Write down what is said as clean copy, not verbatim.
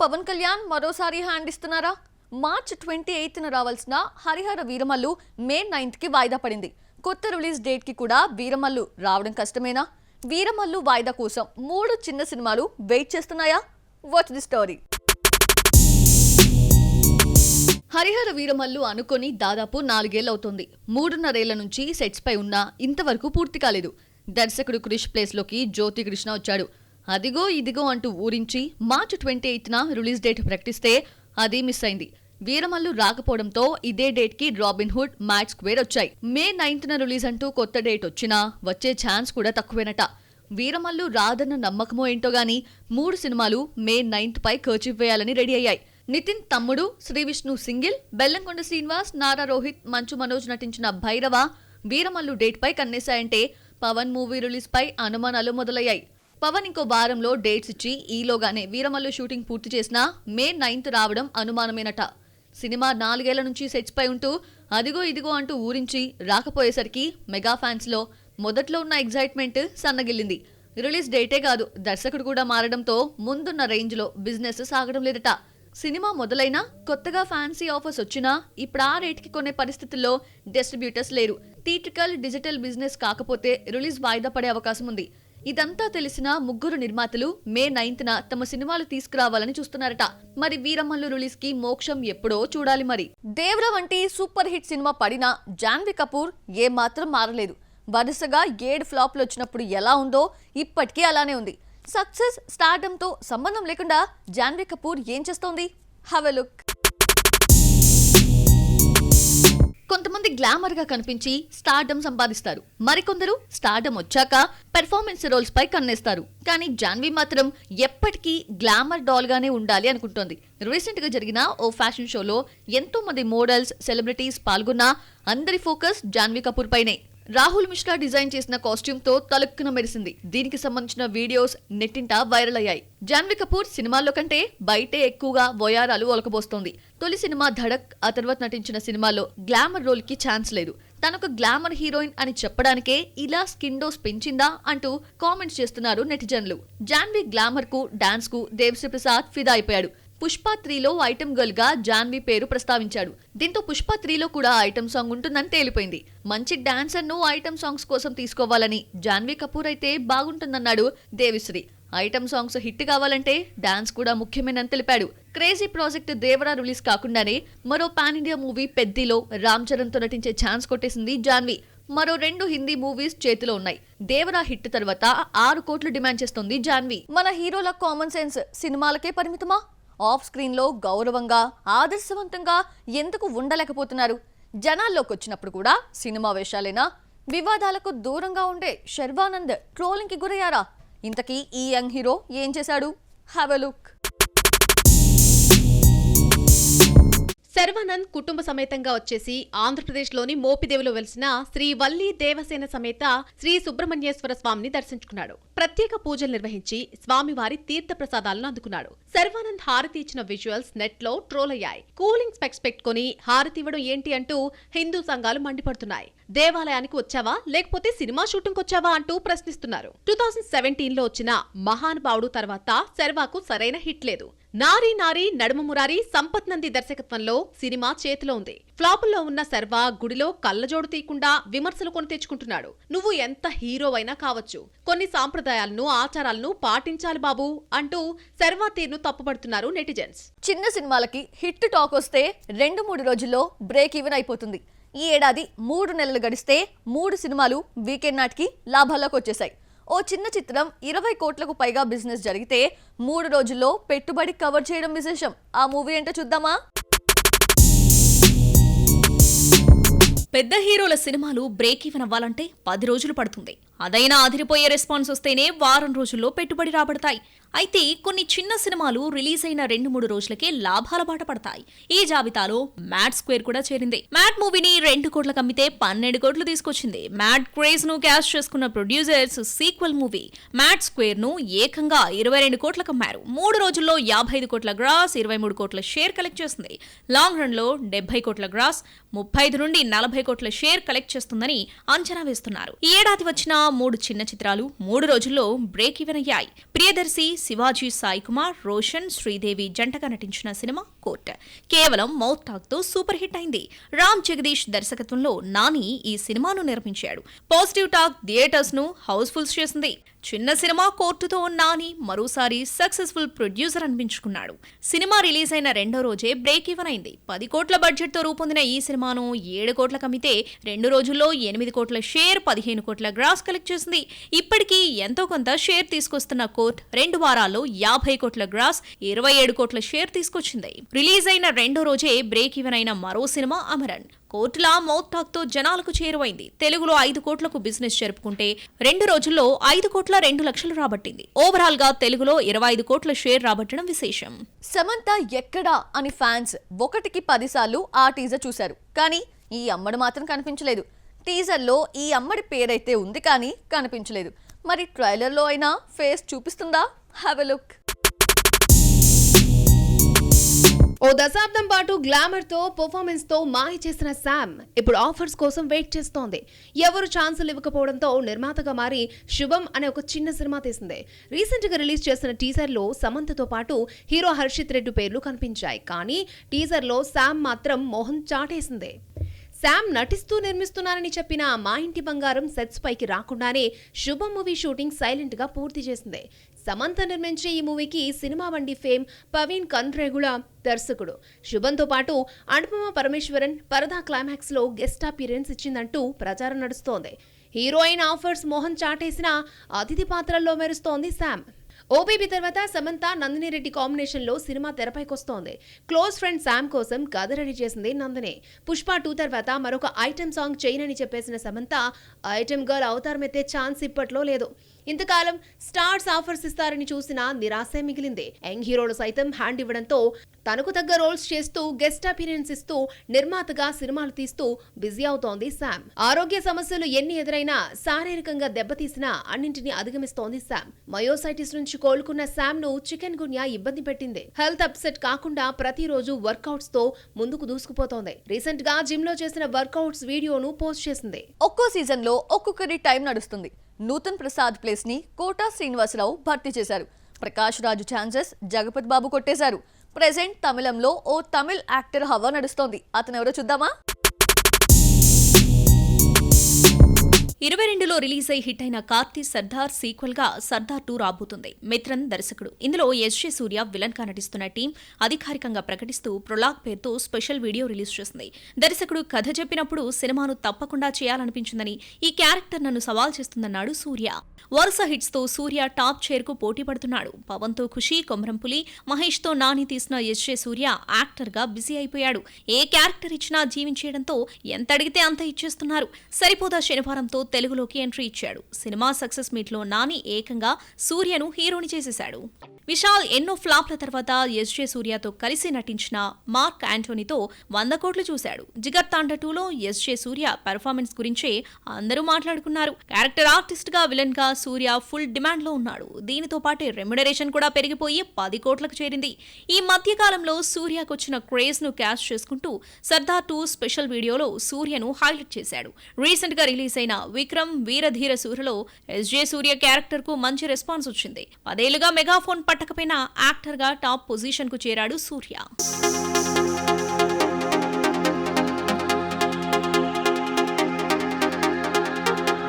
పవన్ కళ్యాణ్ మరోసారి హ్యాండ్ ఇస్తున్నారా? మార్చ్ 28న రావాల్సిన హరిహర వీరమల్లు మే 9కి వాయిదా పడింది. కొత్త రిలీజ్ డేట్ కి కూడా వీరమల్లు రావడం కష్టమేనా? వీరమల్లు వాయిదా కోసం 3 చిన్న సినిమాలు వెయిట్ చేస్తున్నాయా? Watch the story. Harihara Veeramallu అనుకొని దాదాపు 4 ఏళ్లు అవుతోంది. 3.5 ఏళ్ల నుంచి సెట్స్ పై ఉన్నా ఇంతవరకు పూర్తి కాలేదు. దర్శకుడు క్రిష్ ప్లేస్ లోకి జ్యోతి కృష్ణ వచ్చాడు. అదిగో ఇదిగో అంటూ ఊరించి మార్చ్ 28న రిలీజ్ డేట్ ప్రకటిస్తే అది మిస్ అయింది. వీరమల్లు రాకపోవడంతో ఇదే డేట్ కి రాబిన్ హుడ్, మ్యాడ్ స్క్వేర్ వచ్చాయి. మే 9న రిలీజ్ అంటూ కొత్త డేట్ వచ్చినా వచ్చే ఛాన్స్ కూడా తక్కువేనట. వీరమల్లు రాదన్న నమ్మకమో ఏంటో గానీ 3 సినిమాలు మే 9th పై కర్చీఫ్ వేయాలని రెడీ అయ్యాయి. నితిన్ తమ్ముడు, శ్రీ విష్ణు సింగిల్, బెల్లంకొండ శ్రీనివాస్, నారా రోహిత్, మంచు మనోజ్ నటించిన భైరవ వీరమల్లు డేట్ పై కన్నేశాయంటే పవన్ మూవీ రిలీజ్ పై అనుమానాలు మొదలయ్యాయి. పవన్ ఇంకో వారంలో డేట్స్ ఇచ్చి ఈలోగానే వీరమల్లు షూటింగ్ పూర్తి చేసినా మే 9th రావడం అనుమానమేనట. సినిమా 4 ఏళ్ల నుంచి సెట్స్ పై ఉంటూ అదిగో ఇదిగో అంటూ ఊరించి రాకపోయేసరికి మెగా ఫ్యాన్స్ లో మొదట్లో ఉన్న ఎగ్జైట్మెంట్ సన్నగిల్లింది. రిలీజ్ డేటే కాదు, దర్శకుడు కూడా మారడంతో ముందున్న రేంజ్ లో బిజినెస్ సాగడం లేదట. సినిమా మొదలైనా కొత్తగా ఫ్యాన్సీ ఆఫర్స్ వచ్చినా ఇప్పుడు ఆ రేట్కి కొనే పరిస్థితుల్లో డిస్ట్రిబ్యూటర్స్ లేరు. థియేట్రికల్, డిజిటల్ బిజినెస్ కాకపోతే రిలీజ్ వాయిదా పడే అవకాశం ఉంది. ఇదంతా తెలిసిన 3 నిర్మాతలు మే 9న తమ సినిమాలు తీసుకురావాలని చూస్తున్నారట. మరి వీరమల్లు రిలీజ్ కి మోక్షం ఎప్పుడో చూడాలి. మరి దేవర వంటి సూపర్ హిట్ సినిమా పడినా జాన్వీ కపూర్ ఏమాత్రం మారలేదు. వరుసగా 7 ఫ్లాప్లు వచ్చినప్పుడు ఎలా ఉందో ఇప్పటికీ అలానే ఉంది. సక్సెస్, స్టార్డమ్ తో సంబంధం లేకుండా జాన్వీ కపూర్ ఏం చేస్తోంది? Have a look. కొంతమంది గ్లామర్ గా కనిపించి స్టార్డమ్ సంపాదిస్తారు. మరికొందరు స్టార్డమ్ వచ్చాక పెర్ఫార్మెన్స్ రోల్స్ పై కన్నేస్తారు. కానీ జాన్వీ మాత్రం ఎప్పటికీ గ్లామర్ డాల్ గానే ఉండాలి అనుకుంటోంది. రీసెంట్ గా జరిగిన ఓ ఫ్యాషన్ షోలో ఎంతో మంది మోడల్స్, సెలబ్రిటీస్ పాల్గొన్నా అందరి ఫోకస్ జాన్వీ కపూర్ పైనే. రాహుల్ మిశ్రా డిజైన్ చేసిన కాస్ట్యూమ్ తో తలుక్కున మెరిసింది. దీనికి సంబంధించిన వీడియోస్ నెట్టింట వైరల్ అయ్యాయి. జాన్వీ కపూర్ సినిమాల్లో కంటే బయటే ఎక్కువగా వయారాలు ఒలకబోస్తోంది. తొలి సినిమా ధడక్, ఆ తర్వాత నటించిన సినిమాల్లో గ్లామర్ రోల్ కి ఛాన్స్ లేదు. తనొక గ్లామర్ హీరోయిన్ అని చెప్పడానికే ఇలా స్కిన్ డోస్ పెంచిందా అంటూ కామెంట్స్ చేస్తున్నారు నెటిజన్లు. జాన్వీ గ్లామర్ కు, డాన్స్ కు దేవిశ్రీ ప్రసాద్ ఫిదా అయిపోయాడు. పుష్ప 3లో ఐటమ్ గర్ల్ గా జాన్వీ పేరు ప్రస్తావించాడు. దీంతో పుష్ప 3లో కూడా ఐటమ్ సాంగ్ ఉంటుందని తేలిపోయింది. మంచి డాన్సర్ ను ఐటమ్ సాంగ్స్ కోసం తీసుకోవాలని జాన్వీ కపూర్ అయితే బాగుంటుందన్నాడు దేవిశ్రీ. ఐటమ్ సాంగ్స్ హిట్ కావాలంటే డాన్స్ కూడా ముఖ్యమేనని తెలిపాడు. క్రేజీ ప్రాజెక్ట్ దేవరా రిలీజ్ కాకుండానే మరో పాన్ ఇండియా మూవీ పెద్దిలో రామ్ చరణ్ తో నటించే ఛాన్స్ కొట్టేసింది జాన్వీ. మరో 2 హిందీ మూవీస్ చేతిలో ఉన్నాయి. దేవరా హిట్ తర్వాత 6 కోట్లు డిమాండ్ చేస్తోంది జాన్వీ. మన హీరోల కామన్ సెన్స్ సినిమాలకే పరిమితమా? ఆఫ్ స్క్రీన్ లో గౌరవంగా, ఆదర్శవంతంగా ఎందుకు ఉండలేకపోతున్నారు? జనాల్లోకి వచ్చినప్పుడు కూడా సినిమా వేషాలేనా? వివాదాలకు దూరంగా ఉండే శర్వానంద్ ట్రోలింగ్ కి గురయ్యారా? ఇంతకీ ఈ యంగ్ హీరో ఏం చేశాడు? Have a look. శర్వానంద్ కుటుంబ సమేతంగా వచ్చేసి ఆంధ్రప్రదేశ్లోని మోపిదేవిలో వెలిసిన శ్రీ వల్లి దేవసేన సమేత శ్రీ సుబ్రహ్మణ్యేశ్వర స్వామిని దర్శించుకున్నాడు. ప్రత్యేక పూజలు నిర్వహించి స్వామివారి తీర్థ ప్రసాదాలను అందుకున్నాడు. శర్వానంద్ హారతి ఇచ్చిన విజువల్స్ నెట్ లో ట్రోల్ అయ్యాయి. కూలింగ్ స్పెక్స్ పెట్టుకుని హారతి ఇవ్వడం ఏంటి అంటూ హిందూ సంఘాలు మండిపడుతున్నాయి. దేవాలయానికి వచ్చావా లేకపోతే సినిమా షూటింగ్ వచ్చావా అంటూ ప్రశ్నిస్తున్నారు. 2017లో వచ్చిన మహానుభావుడు తర్వాత శర్వాకు సరైన హిట్ లేదు. నారీ నారీ నడుమ మురారి సంపత్ నంది దర్శకత్వంలో సినిమా చేతిలో ఉంది. ఫ్లాపుల్లో ఉన్న శర్వా గుడిలో కళ్ళజోడు తీయకుండా విమర్శలు కొని తెచ్చుకుంటున్నాడు. నువ్వు ఎంత హీరో అయినా కావచ్చు, కొన్ని సాంప్రదాయాలను, ఆచారాలను పాటించాలి బాబు అంటూ శర్వా తీరును తప్పుపడుతున్నారు నెటిజన్స్. చిన్న సినిమాలకి హిట్ టాక్ వస్తే 2-3 రోజుల్లో బ్రేక్ ఈవెన్ అయిపోతుంది. ఈ ఏడాది 3 నెలలు గడిస్తే 3 సినిమాలు వీకెండ్ నాటికి లాభాల్లోకి వచ్చేశాయి. ఓ చిన్న చిత్రం 20 కోట్లకు పైగా బిజినెస్ జరిగితే 3 రోజుల్లో పెట్టుబడి కవర్ చేయడం విశేషం. ఆ మూవీ ఏంటో చూద్దామా? పెద్ద హీరోల సినిమాలు బ్రేక్ ఈవెన్ అవ్వాలంటే 10 రోజులు పడుతుంది. అదైనా అదిరిపోయే రెస్పాన్స్ వస్తేనే వారం రోజుల్లో పెట్టుబడి రాబడతాయి. అయితే కొన్ని చిన్న సినిమాలు రిలీజ్ అయిన 2-3 రోజులకే లాభాల బాట పడతాయి. ఈ జాబితాలో మ్యాడ్ స్క్వేర్ కూడా చేరింది. మ్యాడ్ మూవీని 2 కోట్లకు అమ్మితే 12 కోట్లు తీసుకొచ్చింది. మ్యాడ్ క్రేజ్ ను క్యాష్ చేసుకున్న producers sequel movie mad square ను ఏకంగా 22 కోట్లకు అమ్మారు. 3 రోజుల్లో 55 కోట్ల గ్రాస్, 23 కోట్ల షేర్ కలెక్ట్ చేస్తుంది. లాంగ్ రన్ లో 70 కోట్ల గ్రాస్, 35 నుండి 40 కోట్ల షేర్ కలెక్ట్ చేస్తుందని అంచనా వేస్తున్నారు. ఈ ఏడాది వచ్చిన 3 చిన్న చిత్రాలు 3 రోజుల్లో బ్రేక్ ఈవెన్ అయ్యాయి. ప్రియదర్శి, శివాజీ సాయి కుమార్, రోషన్, శ్రీదేవి జంటగా నటించిన సినిమా కోర్ట్ కేవలం మౌత్ టాక్ తో సూపర్ హిట్ అయింది. రామ్ జగదీష్ దర్శకత్వంలో నాని ఈ సినిమాను నిర్మించాడు. పాజిటివ్ టాక్ థియేటర్స్ ను హౌస్ఫుల్స్ చేసింది. చిన్న సినిమా కోర్టుతో నాని మరోసారి సక్సెస్ఫుల్ ప్రొడ్యూసర్ అనిపించుకున్నాడు. సినిమా రిలీజ్ అయిన రెండో రోజే బ్రేక్ ఈవెన్ అయింది. 10 కోట్ల బడ్జెట్ తో రూపొందిన ఈ సినిమాను 7 కోట్లకు అమ్మితే 2 రోజుల్లో 8 కోట్ల షేర్, 15 కోట్ల గ్రాస్ కలెక్ట్ చేసింది. ఇప్పటికీ ఎంతో కొంత షేర్ తీసుకొస్తున్న కోర్ట్ 2 వారాల్లో 50 కోట్ల గ్రాస్, 27 కోట్ల షేర్ తీసుకొచ్చింది. రిలీజ్ అయిన రెండో రోజే బ్రేక్ ఈవెన్ అయిన మరో సినిమా అమరన్ కోర్టులా మౌత్ టాక్ తో జనాలకు చేరువైంది. తెలుగులో 5 కోట్లకు బిజినెస్ జరుపుకుంటే 2 రోజుల్లో 5 కోట్ల 2 లక్షలు రాబట్టింది. ఓవరాల్ గా తెలుగులో 25 కోట్ల షేర్ రాబట్టడం విశేషం. సమంత ఎక్కడా అని ఫ్యాన్స్ 1కి 10 సార్లు ఆ టీజర్ చూశారు. కానీ ఈ అమ్మడు మాత్రం కనిపించలేదు. టీజర్లో ఈ అమ్మడి పేరైతే ఉంది కానీ కనిపించలేదు. మరి ట్రైలర్లో అయినా ఫేస్ చూపిస్తుందా? Have a look. ఓ దశాబ్దం పాటు గ్లామర్ తో పర్ఫార్మెన్స్ తో మాయ చేసిన శామ్ ఇప్పుడు ఆఫర్స్ కోసం వెయిట్ చేస్తోంది. ఎవరు ఛాన్సులు ఇవ్వకపోవడంతో నిర్మాతగా మారి శుభం అనే ఒక చిన్న సినిమా తీసింది. రీసెంట్ గా రిలీజ్ చేసిన టీజర్ లో సమంతతో పాటు హీరో హర్షిత్ రెడ్డి పేర్లు కనిపించాయి. కానీ టీజర్ లో శామ్ మాత్రం మోహన్ చాటేసింది. శామ్ నటిస్తూ నిర్మిస్తున్నానని చెప్పిన మా ఇంటి బంగారం సెట్స్ పైకి రాకుండానే శుభం మూవీ షూటింగ్ సైలెంట్ గా పూర్తి చేసింది. సమంత నిర్మించే ఈ మూవీకి సినిమా వండి ఫేమ్ పవీన్ కన్రేగుల దర్శకుడు. శుభంతో పాటు అనుపమ పరమేశ్వరన్ పరదా క్లైమాక్స్ లో గెస్ట్ అపీరెన్స్ ఇచ్చిందంటూ ప్రచారం నడుస్తోంది. హీరోయిన్ ఆఫర్స్ మోహన్ చాటేసిన అతిథి పాత్రల్లో మెరుస్తోంది శామ్. ఓబీబీ తర్వాత సమంత నందిని రెడ్డి కాంబినేషన్ లో సినిమా తెరపైకొస్తోంది. క్లోజ్ ఫ్రెండ్ శామ్ కోసం కథ రెడీ చేసింది నందిని. పుష్ప 2 తర్వాత మరొక ఐటెం సాంగ్ చేయనని చెప్పేసిన సమంత ఐటెం గర్ల్ అవతారం ఎత్తే ఛాన్స్ ఇప్పట్లో లేదు. ఇంతకాలం స్టార్స్ ఆఫర్స్ ఇస్తారని చూసినా నిరాశే మిగిలింది. యంగ్ హీరోలు సైతం హ్యాండ్ ఇవ్వడంతో తనకు తగ్గ రోల్స్ చేస్తూ గెస్ట్ అపీరెన్స్ ఇస్తూ నిర్మాతగా సినిమాలు తీస్తూ బిజీ అవుతోంది శామ్. ఆరోగ్య సమస్యలు ఎన్ని ఎదురైనా శారీరకంగా దెబ్బతీసినా అన్నింటినీ అధిగమిస్తోంది శామ్. మయోసైటిస్ నుంచి కోలుకున్న శామ్ ను చికెన్ గున్యా ఇబ్బంది పెట్టింది. హెల్త్ అప్సెట్ కాకుండా ప్రతిరోజు వర్కౌట్స్ తో ముందుకు దూసుకుపోతోంది. రీసెంట్ గా జిమ్ లో చేసిన వర్కౌట్స్ వీడియోను పోస్ట్ చేసింది. ఒక్కో సీజన్ లో ఒక్కొక్కరి టైం నడుస్తుంది. నూతన్ ప్రసాద్ ప్లేస్ ని కోటా శ్రీనివాసరావు భర్తీ చేశారు. ప్రకాష్ రాజు ఛాన్సెస్ జగపతి బాబు కొట్టేశారు. ప్రెజెంట్ తమిళంలో ఓ తమిళ్ యాక్టర్ హవా నడుస్తోంది. అతను ఎవరో చూద్దామా? 22లో రిలీజ్ అయి హిట్ అయిన కార్తీ సర్దార్ సీక్వెల్ గా సర్దార్ 2 రాబోతుంది. మిత్రన్ దర్శకుడు. ఇందులో ఎస్జే సూర్య విలన్ గా నటిస్తున్న టీం అధికారికంగా ప్రకటిస్తూ ప్రొలాగ్ పేరుతో స్పెషల్ వీడియో రిలీజ్ చేసింది. దర్శకుడు కథ చెప్పినప్పుడు సినిమాను తప్పకుండా చేయాలనిపించిందని, ఈ క్యారెక్టర్ నన్ను సవాల్ చేస్తుందన్నాడు సూర్య. వరుస హిట్స్ తో సూర్య టాప్ చైర్ కు పోటీ పడుతున్నాడు. పవన్ తో ఖుషి, కొమరంపులి, మహేష్ తో నాని తీసిన ఎస్జే సూర్య యాక్టర్ గా బిజీ అయిపోయాడు. ఏ క్యారెక్టర్ ఇచ్చినా జీవించేయడంతో ఎంత అడిగితే అంత ఇచ్చేస్తున్నారు. సరిపోదా శనివారంతో తెలుగులోకి ఎంట్రీ ఇచ్చాడు. సినిమా సక్సెస్ మీట్ లో నాని ఏకంగా సూర్యను హీరోని చేసేశాడు. విశాల్ ఎన్నో ఫ్లాప్ల తర్వాత ఎస్జే సూర్యతో కలిసి నటించిన మార్క్ యాంటోనీతో 100 కోట్లు చూశాడు. జిగర్ తాండ 2లో ఎస్జే సూర్య పెర్ఫార్మెన్స్ గురించే అందరూ మాట్లాడుకున్నారు. క్యారెక్టర్ ఆర్టిస్ట్ గా విలన్ గా సూర్య ఫుల్ డిమాండ్ లో ఉన్నాడు. దీనితో పాటే రెమ్యునరేషన్ కూడా పెరిగిపోయి 10 కోట్లకు చేరింది. ఈ మధ్య కాలంలో సూర్యకొచ్చిన క్రేజ్ ను క్యాష్ చేసుకుంటూ సర్దార్ 2 స్పెషల్ వీడియోలో సూర్యను హైలైట్ చేశాడు. రీసెంట్ గా రిలీజ్ అయిన విక్రమ్ వీరధీర సూర్యలో ఎస్జే సూర్య క్యారెక్టర్ కు మంచి రెస్పాన్స్ వచ్చింది. 10 ఏళ్లుగా మెగాఫోన్ పట్టకపోయినా యాక్టర్ గా టాప్ పొజిషన్ కు చేరాడు సూర్య.